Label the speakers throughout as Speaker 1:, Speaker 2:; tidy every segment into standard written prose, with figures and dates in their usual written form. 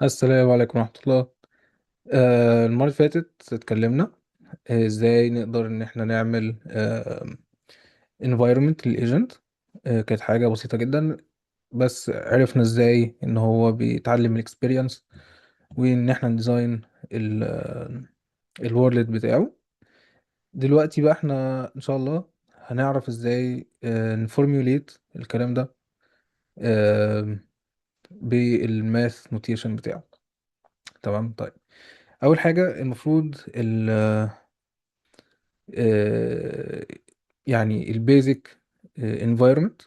Speaker 1: السلام عليكم ورحمة الله. المرة اللي فاتت اتكلمنا ازاي نقدر ان احنا نعمل environment للايجنت. كانت حاجة بسيطة جدا، بس عرفنا ازاي ان هو بيتعلم الاكسبيرينس وان احنا نديزاين الورلد بتاعه. دلوقتي بقى احنا ان شاء الله هنعرف ازاي نفورميوليت الكلام ده بالماث نوتيشن بتاعه. تمام، طيب. اول حاجة المفروض آه، يعني البيزك انفايرمنت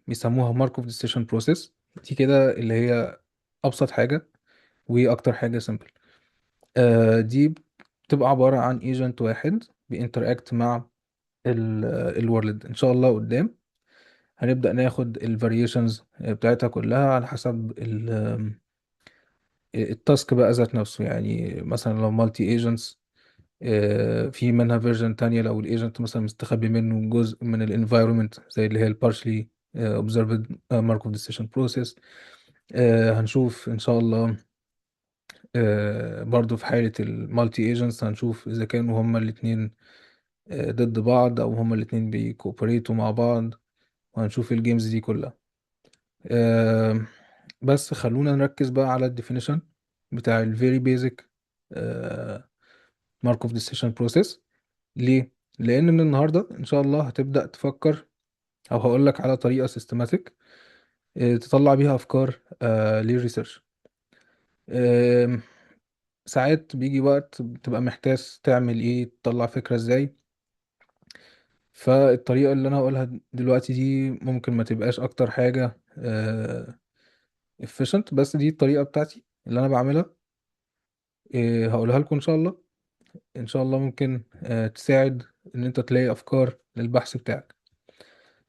Speaker 1: بيسموها ماركوف ديسيشن بروسيس. دي كده اللي هي ابسط حاجه واكتر حاجه سيمبل. دي بتبقى عباره عن ايجنت واحد بينتراكت مع الورلد. ان شاء الله قدام هنبدا ناخد الفاريشنز بتاعتها كلها على حسب التاسك بقى ذات نفسه. يعني مثلا لو مالتي ايجنتس، في منها فيرجن تانية لو الايجنت مثلا مستخبي منه جزء من الانفايرمنت، زي اللي هي البارشلي observed Markov decision process. هنشوف ان شاء الله برضو في حالة المالتي ايجنتس هنشوف اذا كانوا هما الاتنين ضد بعض او هما الاتنين بيكوبريتوا مع بعض، وهنشوف الجيمز دي كلها. آه، بس خلونا نركز بقى على الديفينيشن بتاع ال very basic Markov decision process. ليه؟ لأن من النهاردة إن شاء الله هتبدأ تفكر، أو هقول لك على طريقة سيستماتيك تطلع بيها أفكار للريسيرش. آم، ساعات بيجي وقت بتبقى محتاج تعمل إيه، تطلع فكرة إزاي. فالطريقة اللي أنا هقولها دلوقتي دي ممكن ما تبقاش أكتر حاجة efficient، بس دي الطريقة بتاعتي اللي أنا بعملها. هقولها لكم إن شاء الله. إن شاء الله ممكن تساعد إن أنت تلاقي أفكار للبحث بتاعك.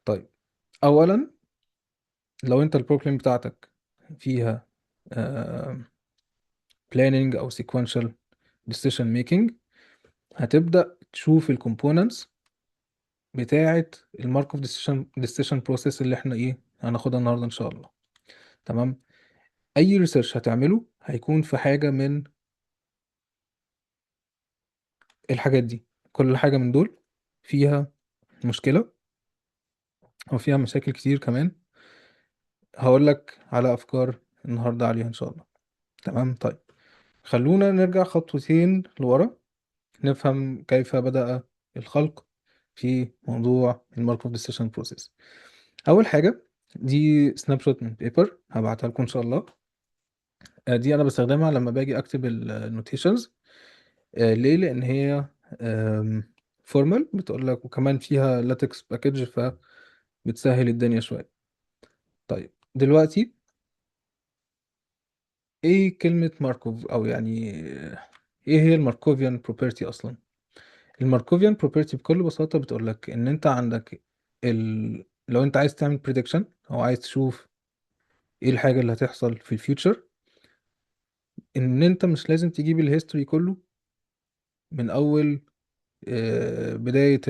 Speaker 1: طيب، أولا لو انت البروبلم بتاعتك فيها planning او sequential decision making، هتبدأ تشوف الكومبوننتس بتاعة الماركوف decision process اللي احنا ايه هناخدها النهارده ان شاء الله. تمام. اي ريسيرش هتعمله هيكون في حاجة من الحاجات دي. كل حاجة من دول فيها مشكلة او فيها مشاكل كتير كمان. هقول لك على افكار النهارده عليها ان شاء الله. تمام، طيب. خلونا نرجع خطوتين لورا، نفهم كيف بدأ الخلق في موضوع الماركوف ديسيشن بروسيس. أول حاجة، دي سناب شوت من بيبر هبعتها لكم إن شاء الله. دي أنا بستخدمها لما باجي أكتب النوتيشنز. ليه؟ لأن هي فورمال بتقول لك، وكمان فيها لاتكس باكج فبتسهل الدنيا شوية. طيب دلوقتي، إيه كلمة ماركوف؟ أو يعني إيه هي الماركوفيان بروبرتي أصلا؟ الماركوفيان بروبرتي بكل بساطة بتقول لك ان انت عندك لو انت عايز تعمل بريدكشن او عايز تشوف ايه الحاجة اللي هتحصل في الفيوتشر، ان انت مش لازم تجيب الهيستوري كله من اول بداية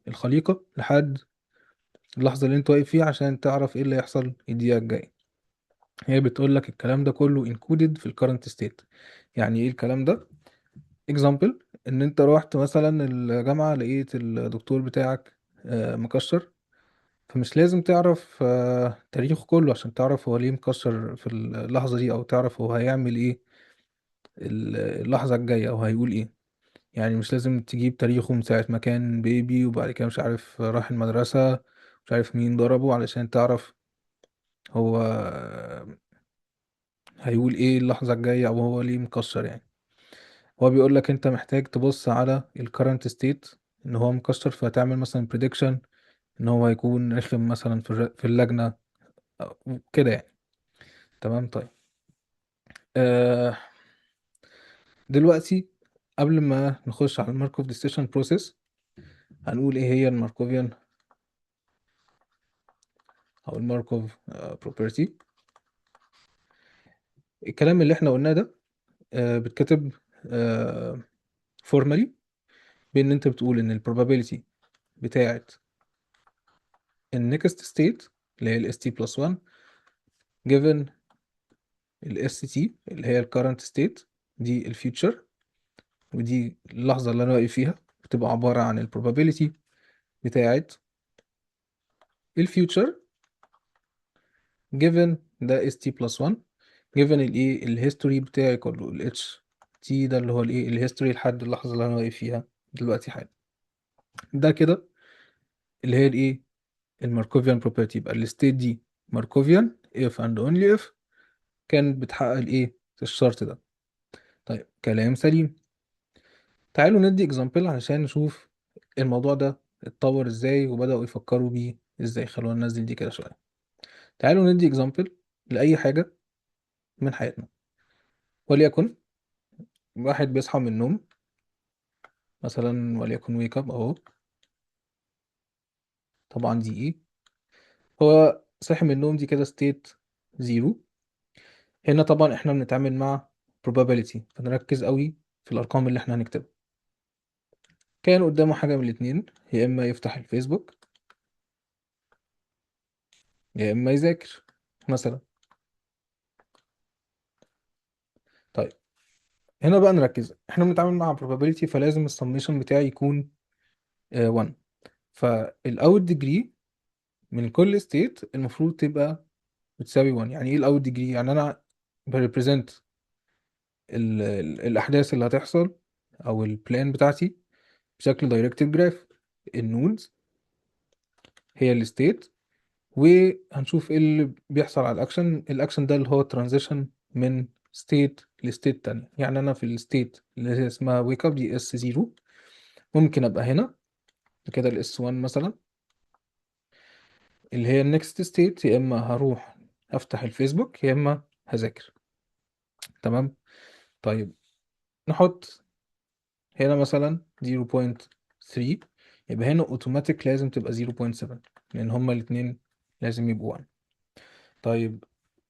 Speaker 1: الخليقة لحد اللحظة اللي انت واقف فيها عشان تعرف ايه اللي هيحصل الدقيقة الجاية. هي بتقول لك الكلام ده كله included في الكرنت ستيت. يعني ايه الكلام ده؟ example، ان انت روحت مثلا الجامعة لقيت الدكتور بتاعك مكشر، فمش لازم تعرف تاريخه كله عشان تعرف هو ليه مكسر في اللحظة دي، أو تعرف هو هيعمل إيه اللحظة الجاية أو هيقول إيه. يعني مش لازم تجيب تاريخه من ساعة ما كان بيبي وبعد كده مش عارف راح المدرسة، مش عارف مين ضربه، علشان تعرف هو هيقول إيه اللحظة الجاية أو هو ليه مكسر يعني. هو بيقول لك أنت محتاج تبص على الكرنت ستيت، إن هو مكسر، فتعمل مثلا prediction إن هو هيكون رخم مثلا في اللجنة كده يعني. تمام، طيب. آه دلوقتي قبل ما نخش على الماركوف ديسيشن بروسيس، هنقول ايه هي الماركوفيان او الماركوف بروبرتي. الكلام اللي احنا قلناه ده بتكتب فورمالي بان انت بتقول ان البروبابيلتي بتاعت النكست ستيت اللي هي الاس تي بلس 1 given ال ST اللي هي ال current state، دي ال future، ودي اللحظة اللي أنا واقف فيها، بتبقى عبارة عن ال probability بتاعت ال future given ده ST plus 1 given الايه الهيستوري بتاعي كله ال HT ده اللي هو الايه الهيستوري لحد اللحظة اللي أنا واقف فيها دلوقتي حالا. ده كده اللي هي الايه الماركوفيان بروبرتي. يبقى الستيت دي ماركوفيان if and only if كانت بتحقق الايه الشرط ده. طيب كلام سليم. تعالوا ندي اكزامبل علشان نشوف الموضوع ده اتطور ازاي وبدأوا يفكروا بيه ازاي. خلونا ننزل دي كده شوية. تعالوا ندي اكزامبل لأي حاجة من حياتنا. وليكن واحد بيصحى من النوم مثلا، وليكن ويك اب اهو. طبعا دي ايه، هو صحي من النوم، دي كده ستيت زيرو. هنا طبعا احنا بنتعامل مع probability، فنركز قوي في الارقام اللي احنا هنكتبها. كان قدامه حاجة من الاتنين، يا اما يفتح الفيسبوك يا اما يذاكر مثلا. طيب هنا بقى نركز، احنا بنتعامل مع probability فلازم السميشن بتاعي يكون 1. فالاوت ديجري من كل ستيت المفروض تبقى بتساوي 1. يعني ايه الاوت ديجري؟ يعني انا بريبريزنت الاحداث اللي هتحصل او البلان بتاعتي بشكل دايركتد جراف. النودز هي الستيت، وهنشوف ايه اللي بيحصل على الاكشن ده اللي هو ترانزيشن من ستيت لستيت تانية. يعني انا في الستيت اللي هي اسمها ويك اب دي اس 0، ممكن ابقى هنا كده الاس 1 مثلا اللي هي النكست ستيت، يا اما هروح افتح الفيسبوك يا اما هذاكر. تمام. طيب نحط هنا مثلا 0.3، يبقى هنا اوتوماتيك لازم تبقى 0.7 لان هما الاتنين لازم يبقوا 1. طيب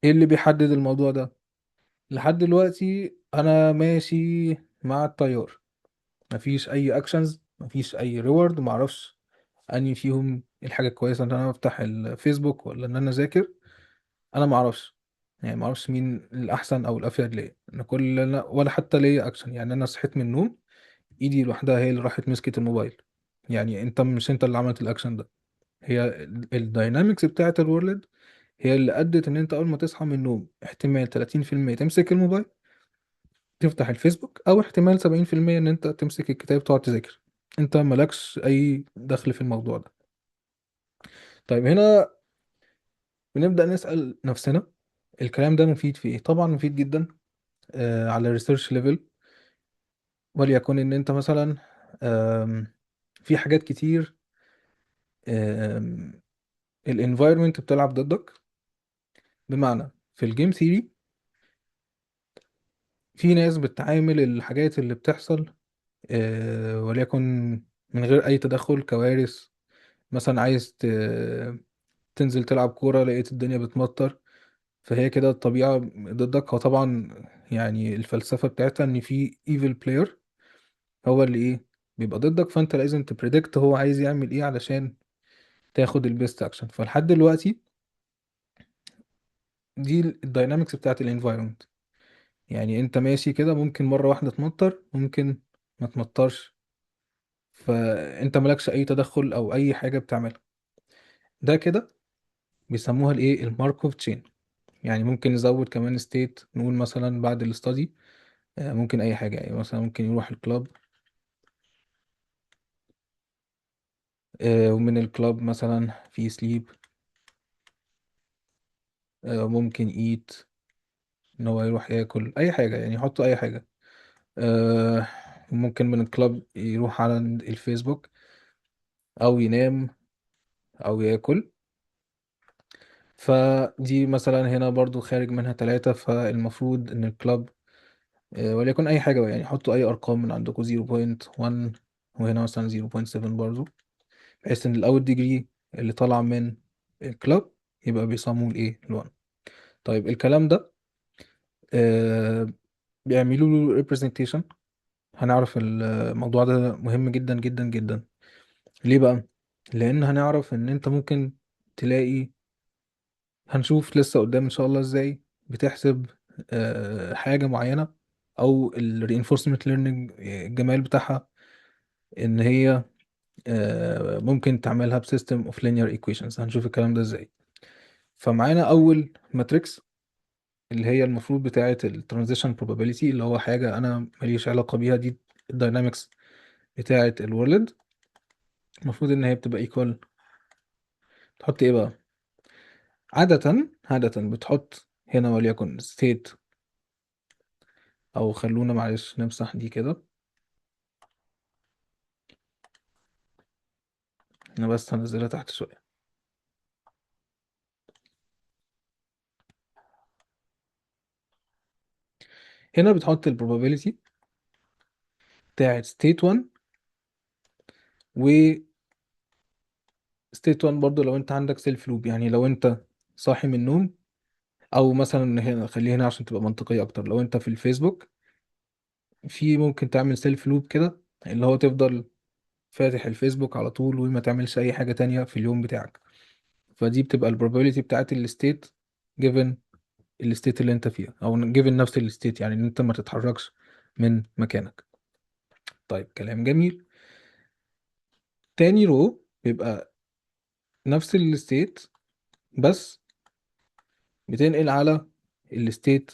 Speaker 1: ايه اللي بيحدد الموضوع ده؟ لحد دلوقتي انا ماشي مع التيار، مفيش اي اكشنز، مفيش اي ريورد، معرفش اني فيهم الحاجه الكويسه ان انا افتح الفيسبوك ولا ان انا اذاكر. انا معرفش، يعني معرفش مين الاحسن او الافيد ليا. انا ولا حتى ليا اكشن. يعني انا صحيت من النوم، ايدي لوحدها هي اللي راحت مسكت الموبايل. يعني انت مش انت اللي عملت الاكشن ده، هي الداينامكس بتاعت الورلد هي اللي ادت ان انت اول ما تصحى من النوم احتمال 30% تمسك الموبايل تفتح الفيسبوك، او احتمال 70% ان انت تمسك الكتاب تقعد تذاكر. انت مالكش اي دخل في الموضوع ده. طيب هنا بنبدأ نسأل نفسنا الكلام ده مفيد في ايه؟ طبعا مفيد جدا على الريسيرش ليفل. وليكن ان انت مثلا في حاجات كتير الانفايرمنت بتلعب ضدك. بمعنى في الجيم ثيري في ناس بتعامل الحاجات اللي بتحصل وليكن من غير اي تدخل كوارث. مثلا عايز تنزل تلعب كورة لقيت الدنيا بتمطر، فهي كده الطبيعة ضدك. هو طبعا يعني الفلسفة بتاعتها ان في evil player هو اللي ايه بيبقى ضدك، فانت لازم تبريدكت هو عايز يعمل ايه علشان تاخد البيست اكشن. فلحد دلوقتي دي الداينامكس بتاعت الانفايرمنت. يعني انت ماشي كده، ممكن مرة واحدة تمطر، ممكن ما تمطرش، فانت مالكش اي تدخل او اي حاجة بتعملها. ده كده بيسموها الايه الماركوف تشين. يعني ممكن نزود كمان ستيت، نقول مثلا بعد الاستادي ممكن اي حاجة. يعني مثلا ممكن يروح الكلاب، ومن الكلاب مثلا في سليب، ممكن ايت ان هو يروح ياكل اي حاجة، يعني يحط اي حاجة. آه، ممكن من الكلاب يروح على الفيسبوك او ينام او ياكل. فدي مثلا هنا برضو خارج منها 3، فالمفروض ان الكلاب وليكن اي حاجة بقى. يعني حطوا اي ارقام من عندكم 0.1 وهنا مثلا 0.7 برضو، بحيث ان الاول ديجري اللي طالع من الكلاب يبقى بيسموه الايه ال1. طيب الكلام ده آه، بيعملوا له representation. هنعرف الموضوع ده مهم جدا جدا جدا. ليه بقى؟ لان هنعرف ان انت ممكن تلاقي هنشوف لسه قدام ان شاء الله ازاي بتحسب حاجة معينة، او ال reinforcement learning الجمال بتاعها ان هي ممكن تعملها بسيستم اوف linear equations. هنشوف الكلام ده ازاي. فمعانا اول ماتريكس اللي هي المفروض بتاعة الترانزيشن probability، اللي هو حاجة انا ماليش علاقة بيها، دي الداينامكس بتاعة الورلد. المفروض ان هي بتبقى equal. تحط ايه بقى؟ عادة بتحط هنا وليكن state، او خلونا معلش نمسح دي كده. انا بس هنزلها تحت شوية. هنا بتحط ال probability بتاعت state 1 و state 1 برضو لو انت عندك self loop، يعني لو انت صاحي من النوم، او مثلا هنا خليه هنا عشان تبقى منطقية اكتر، لو انت في الفيسبوك في ممكن تعمل self loop كده، اللي هو تفضل فاتح الفيسبوك على طول وما تعملش اي حاجة تانية في اليوم بتاعك. فدي بتبقى ال probability بتاعت ال state given ال state اللي انت فيها، او given نفس ال state، يعني ان انت ما تتحركش من مكانك. طيب كلام جميل. تاني رو بيبقى نفس الستيت، بس بتنقل على الستيت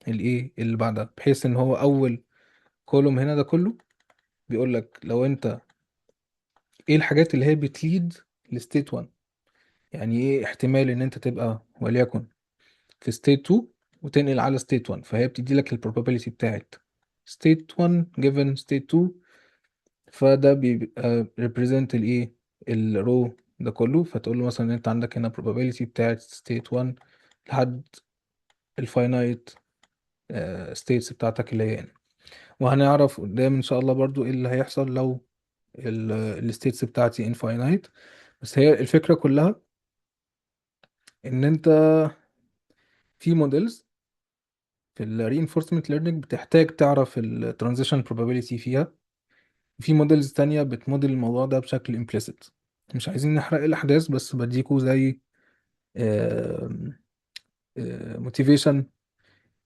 Speaker 1: الايه اللي بعدها، بحيث ان هو اول كولوم هنا ده كله بيقول لك لو انت ايه الحاجات اللي هي بتليد لستيت 1. يعني ايه احتمال ان انت تبقى وليكن في ستيت 2 وتنقل على ستيت 1، فهي بتدي لك البروبابيلتي بتاعت ستيت 1 given ستيت 2. فده بيبقى represent الايه الرو ده كله. فتقول له مثلا ان انت عندك هنا probability بتاعت state 1 لحد الفاينايت states بتاعتك اللي هي n. وهنعرف قدام ان شاء الله برضو ايه اللي هيحصل لو الستيتس بتاعتي infinite. بس هي الفكرة كلها ان انت في موديلز في ال reinforcement learning بتحتاج تعرف ال transition probability فيها، في موديلز تانية بتموديل الموضوع ده بشكل implicit. مش عايزين نحرق الأحداث، بس بديكوا زي موتيفيشن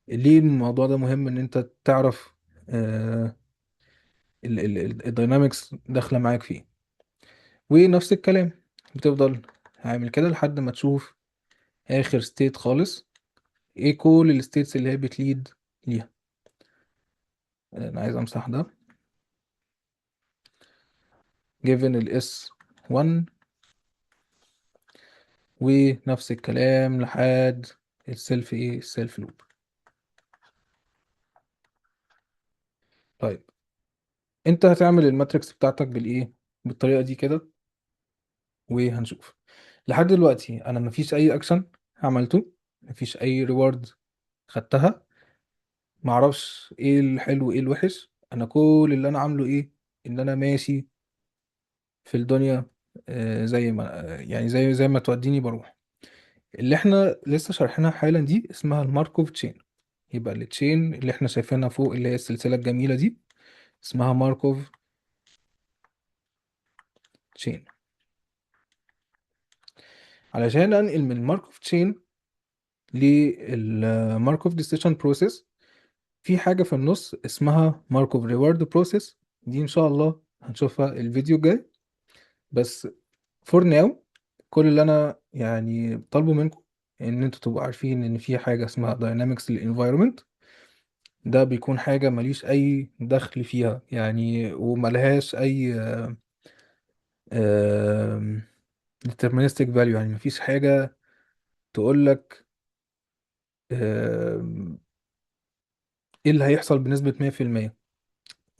Speaker 1: ليه الموضوع ده مهم، ان انت تعرف الداينامكس داخله معاك فيه. ونفس الكلام بتفضل عامل كده لحد ما تشوف اخر ستيت خالص ايه كل الستيتس اللي هي بتليد ليها. انا عايز امسح ده. given ال S1 ونفس الكلام لحد السيلف لوب. طيب انت هتعمل الماتريكس بتاعتك بالايه؟ بالطريقه دي كده. وهنشوف لحد دلوقتي انا مفيش اي اكشن عملته، مفيش اي ريورد خدتها، معرفش ايه الحلو وايه الوحش. انا كل اللي انا عامله ايه؟ ان انا ماشي في الدنيا زي ما يعني زي ما توديني بروح. اللي احنا لسه شارحينها حالا دي اسمها الماركوف تشين. يبقى التشين اللي احنا شايفينها فوق اللي هي السلسلة الجميلة دي اسمها ماركوف تشين. علشان انقل من الماركوف تشين للماركوف ديسيشن بروسيس، في حاجة في النص اسمها ماركوف ريورد بروسيس. دي ان شاء الله هنشوفها الفيديو الجاي. بس فور ناو كل اللي انا يعني طالبه منكم ان انتوا تبقوا عارفين ان في حاجة اسمها داينامكس للانفايرمنت. ده بيكون حاجة ماليش اي دخل فيها يعني، وملهاش اي deterministic value. يعني مفيش حاجة تقول لك ايه اللي هيحصل بنسبة 100%.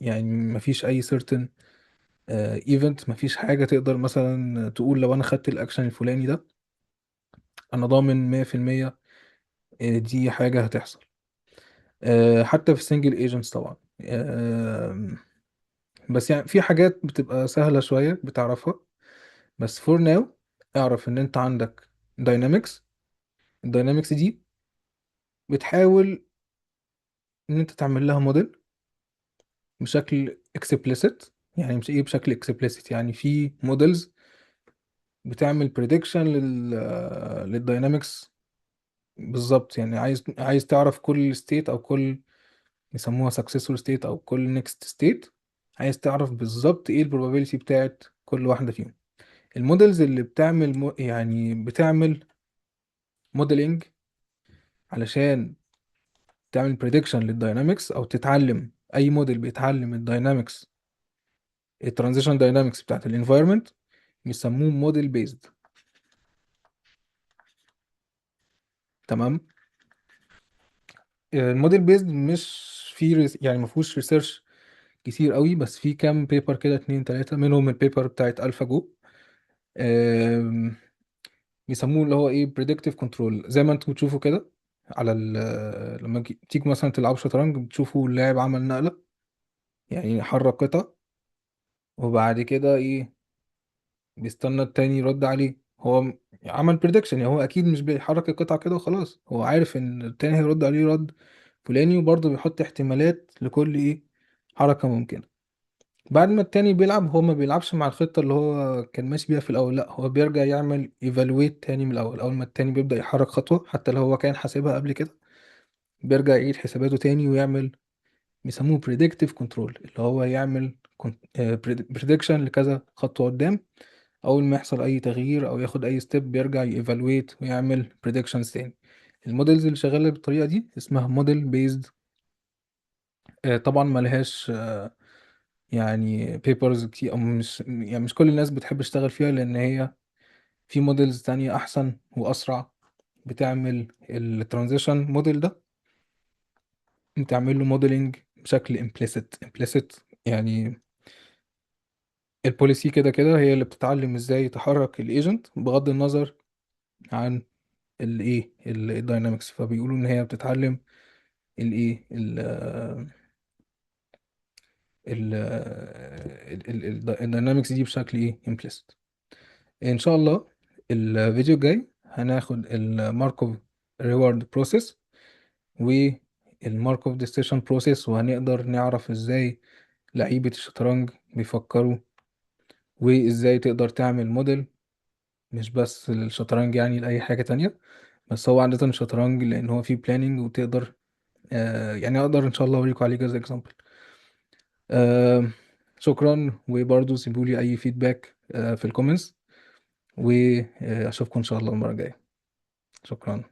Speaker 1: يعني مفيش اي certain ايفنت، مفيش حاجة تقدر مثلا تقول لو انا خدت الاكشن الفلاني ده انا ضامن 100% دي حاجة هتحصل. حتى في السنجل ايجنتس طبعا. بس يعني في حاجات بتبقى سهلة شوية بتعرفها. بس فور ناو اعرف ان انت عندك داينامكس. الداينامكس دي بتحاول ان انت تعمل لها موديل بشكل explicit. يعني مش ايه بشكل explicit، يعني في موديلز بتعمل prediction للداينامكس بالظبط، يعني عايز تعرف كل ستيت او كل، يسموها successor state او كل next state، عايز تعرف بالظبط ايه البروبابيلتي بتاعت كل واحدة فيهم. المودلز اللي بتعمل يعني بتعمل موديلنج علشان تعمل بريدكشن للداينامكس، او تتعلم، اي موديل بيتعلم الداينامكس، الترانزيشن داينامكس بتاعت الانفايرمنت، بيسموه موديل بيزد. تمام. الموديل بيزد مش في يعني ما فيهوش ريسيرش كتير قوي، بس في كام بيبر كده، اتنين تلاتة منهم البيبر بتاعت الفا جو. آم، بيسموه اللي هو ايه predictive كنترول، زي ما انتوا بتشوفوا كده على لما تيجوا مثلا تلعبوا شطرنج، بتشوفوا اللاعب عمل نقلة، يعني حرك قطع، وبعد كده ايه، بيستنى التاني يرد عليه. هو عمل بريدكشن، يعني هو اكيد مش بيحرك القطعة كده وخلاص، هو عارف ان التاني هيرد عليه رد فلاني، وبرضه بيحط احتمالات لكل ايه حركة ممكنة. بعد ما التاني بيلعب، هو ما بيلعبش مع الخطة اللي هو كان ماشي بيها في الأول، لا هو بيرجع يعمل ايفالويت تاني من الأول. أول ما التاني بيبدأ يحرك خطوة حتى لو هو كان حاسبها قبل كده، بيرجع يعيد حساباته تاني ويعمل، بيسموه predictive control، اللي هو يعمل prediction لكذا خطوة قدام. أول ما يحصل أي تغيير أو ياخد أي ستيب، بيرجع يevaluate ويعمل predictions تاني. المودلز اللي شغالة بالطريقة دي اسمها موديل بيزد. طبعا ملهاش يعني بيبرز كتير، او مش يعني مش كل الناس بتحب تشتغل فيها، لان هي في موديلز تانية احسن واسرع بتعمل الترانزيشن موديل ده، بتعمل له موديلنج بشكل implicit يعني البوليسي كده كده هي اللي بتتعلم ازاي تحرك الايجنت بغض النظر عن الايه الداينامكس. فبيقولوا ان هي بتتعلم الايه الداينامكس دي بشكل ايه implicit. ان شاء الله الفيديو الجاي هناخد الماركوف ريورد بروسيس والماركوف ديسيشن بروسيس، وهنقدر نعرف ازاي لعيبة الشطرنج بيفكروا، وازاي تقدر تعمل موديل مش بس للشطرنج، يعني لأي حاجة تانية، بس هو عادة الشطرنج لأن هو فيه بلاننج وتقدر يعني أقدر إن شاء الله أوريكم عليه كذا إكزامبل. آه شكرا، وبرضه سيبولي أي فيدباك في الكومنتس، وأشوفكم إن شاء الله المرة الجاية. شكرا.